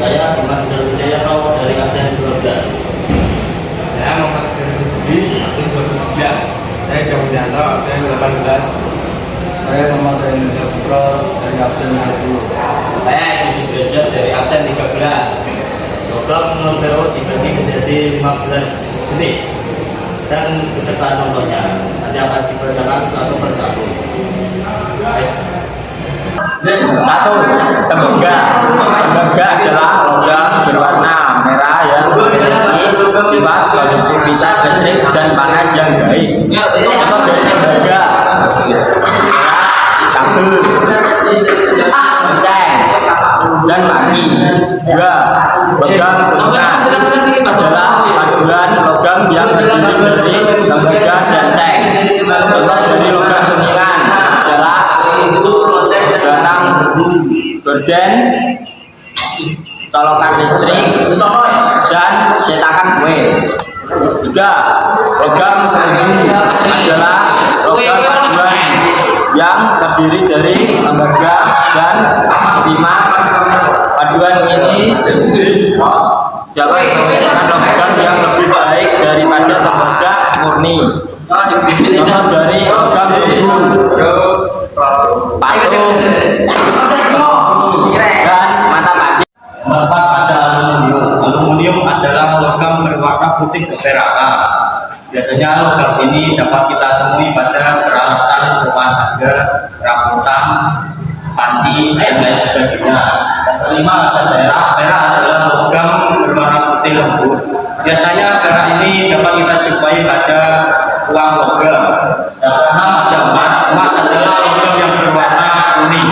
Saya Dimas Wijaya dari absen 12. Saya Muhammad Budi, absen 29. Saya Jamudianto, absen 18. Saya Muhammad Indonesia Putra dari absen 20. Saya Edi Sudrajat dari absen 13. Logam non ferro dibagi menjadi 15 jenis dan beserta nomornya nanti akan dibacakan satu persatu. Satu, tembaga. Tembaga adalah logam berwarna merah yang memiliki sifat konduktivitas listrik dan panas yang baik. Contoh dari tembaga kabel, lonceng, dan panci. Dua, logam kuningan adalah paduan logam yang terdiri dari tembaga dan seng. Contoh dari logam kuningan adalah batang gorden, colokan listrik, dan cetakan kue. Tiga, logam perunggu adalah logam paduan yang terdiri dari tembaga dan timah. Paduan ini dapat menghasilkan logam yang lebih baik daripada tembaga murni. Contoh dari logam perunggu, patung, dan mata pancing. Manfaat pada aluminium. Aluminium adalah logam berwarna putih keperakan. Biasanya logam ini dapat kita temui pada peralatan rumah tangga, rambutan, panci, dan lain sebagainya. Yang kelima ada perak. Perak adalah logam berwarna putih lembut. Biasanya perak ini dapat kita jumpai pada uang logam. Yang keenam Ada emas. Emas adalah logam yang berwarna kuning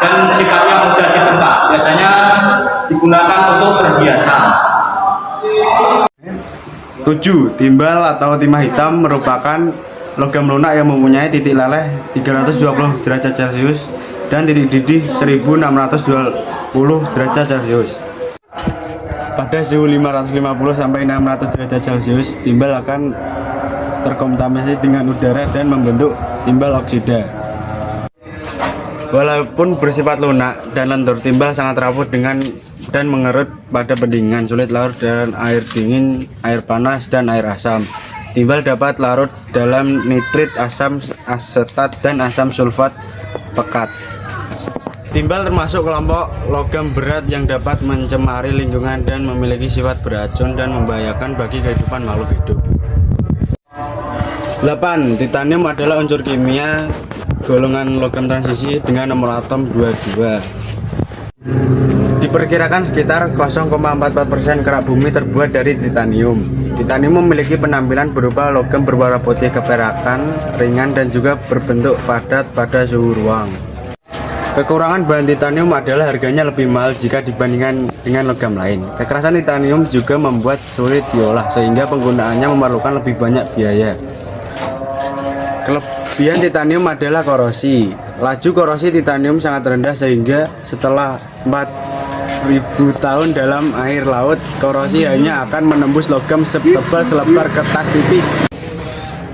dan sifatnya mudah ditempa. Biasanya digunakan untuk perhiasan. 7. Timbal atau timah hitam merupakan logam lunak yang mempunyai titik leleh 320 derajat Celcius dan titik didih 1620 derajat Celcius. Pada suhu 550 sampai 600 derajat Celcius, timbal akan terkontaminasi dengan udara dan membentuk timbal oksida. Walaupun bersifat lunak dan lentur, timbal sangat rapuh dan mengerut pada pendinginan, sulit larut dalam air dingin, air panas, dan air asam. Timbal dapat larut dalam nitrit, asam asetat, dan asam sulfat pekat. Timbal termasuk kelompok logam berat yang dapat mencemari lingkungan dan memiliki sifat beracun dan membahayakan bagi kehidupan makhluk hidup. 8. Titanium adalah unsur kimia golongan logam transisi dengan nomor atom 22. Diperkirakan sekitar 0,44% kerak bumi terbuat dari titanium. Titanium memiliki penampilan berupa logam berwarna putih keperakan, ringan, dan juga berbentuk padat pada suhu ruang. Kekurangan bahan titanium adalah harganya lebih mahal jika dibandingkan dengan logam lain. Kekerasan titanium juga membuat sulit diolah sehingga penggunaannya memerlukan lebih banyak biaya. Kelebihan titanium adalah korosi. Laju korosi titanium sangat rendah sehingga setelah 4.000 tahun dalam air laut, korosi hanya akan menembus logam setebal selebar kertas tipis.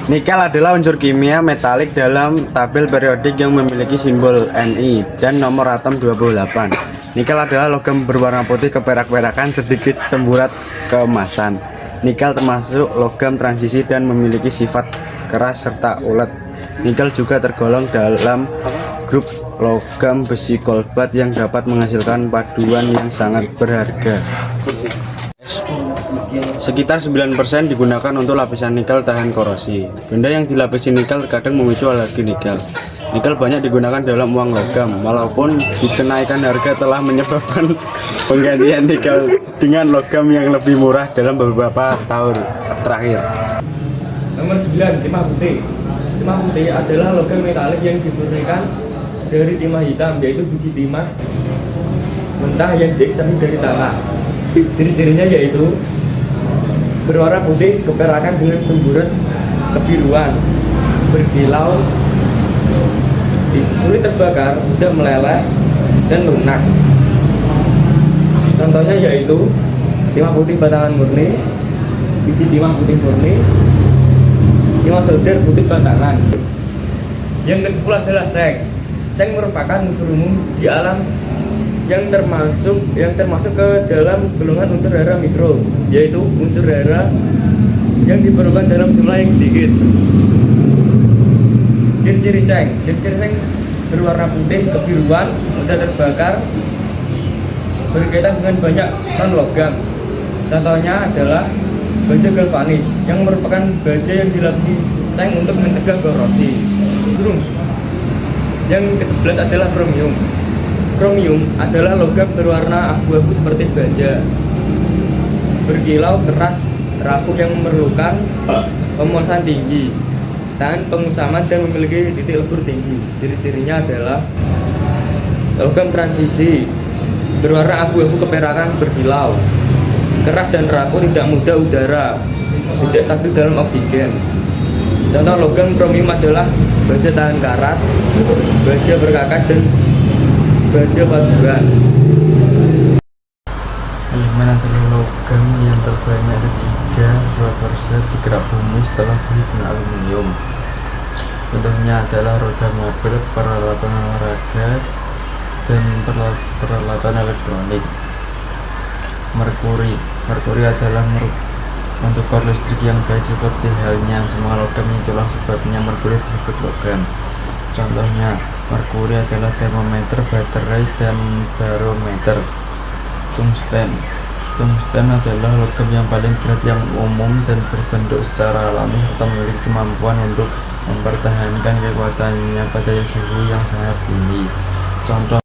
Nikel adalah unsur kimia metalik dalam tabel periodik yang memiliki simbol Ni dan nomor atom 28. Nikel adalah logam berwarna putih keperak-perakan sedikit semburat keemasan. Nikel termasuk logam transisi dan memiliki sifat keras serta ulet. Nikel juga tergolong dalam grup logam besi kobalt yang dapat menghasilkan paduan yang sangat berharga. Sekitar 9% digunakan untuk lapisan nikel tahan korosi. Benda yang dilapisi nikel terkadang memicu alergi nikel. Nikel banyak digunakan dalam uang logam, walaupun dikenaikan harga telah menyebabkan penggantian nikel dengan logam yang lebih murah dalam beberapa tahun terakhir. Nomor 9, timah putih. Timah putih adalah logam metalik yang dimurnikan dari timah hitam, yaitu biji timah mentah yang diekstraksi dari tanah. Ciri-cirinya yaitu berwarna putih keperakan dengan semburat kebiruan, berkilau, sulit terbakar, mudah meleleh, dan lunak. Contohnya yaitu timah putih batangan murni, biji timah putih murni, timah solder putih batangan. Yang ke-10 adalah seng. Seng merupakan unsur umum di alam yang termasuk ke dalam golongan unsur hara mikro, yaitu unsur hara yang diperlukan dalam jumlah yang sedikit. Ciri-ciri seng berwarna putih kebiruan, mudah terbakar, berkaitan dengan banyak non logam. Contohnya adalah baja galvanis yang merupakan baja yang dilapisi seng untuk mencegah korosi. Yang ke-11 adalah kromium. Kromium adalah logam berwarna abu-abu seperti baja, berkilau keras, rapuh yang memerlukan pemolasan tinggi, tahan pengusaman dan memiliki titik lebur tinggi. Ciri-cirinya adalah logam transisi, berwarna abu-abu keperakan, berkilau, keras dan rapuh, tidak mudah udara, tidak stabil dalam oksigen. Contoh logam kromium adalah baja tahan karat, baja berkakas, dan baja paduan. Elemen adalah logam yang terbanyak ketiga 2% digerak bumi setelah bumi dan aluminium. Contohnya adalah roda mobil, peralatan olahraga, dan peralatan elektronik. Merkuri adalah untuk listrik yang baik seperti halnya semua logam, itulah sebabnya merkuri disebut logam. Contohnya, merkuri adalah termometer, baterai, dan barometer. Tungsten adalah logam yang paling berat yang umum dan berbentuk secara alami serta memiliki kemampuan untuk mempertahankan kekuatannya pada suhu yang sangat tinggi. Contoh